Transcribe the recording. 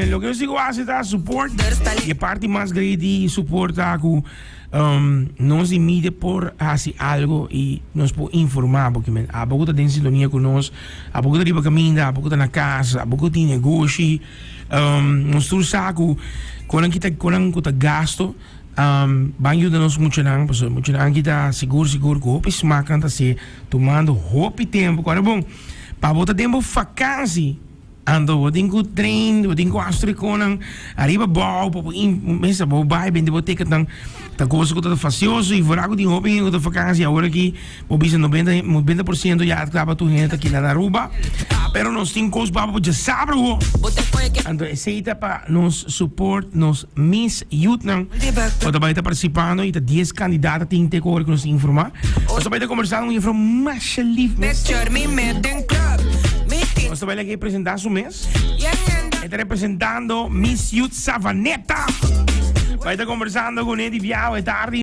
Lo que eu sigo fazendo é support. E a parte mais grande de suportar que nós imide por fazer algo e nos pode informar, porque há pouco está em sintonia conosco, há pouco está de caminho, há pouco está na casa, há pouco tem negócio, nós tudo saco, quando kita gasto, vai ajudar-nos muito não, porque muito não kita seguro que o smakan está se tomando roupa e tempo, agora bom, para botar tempo vacância. Ando, eu tenho treino, eu tenho astro com arriba bom, mesa bom, vai bem de boteca tão coisa que está facioso e vou de roupa e outra vacância agora aqui, vou bisa 90% já acaba tu gente aqui na Aruba, pero nós temos coisas para já sabe o, ando aceita para nos support nos Miss Youth não, ou também está participando e tá 10 candidatos tem que agora que nos informar, ou também está conversando com informação livre. Nós também aqui apresentar o mês. Está representando Miss Youth Savaneta. Vai estar conversando com ele de viagem, é tarde.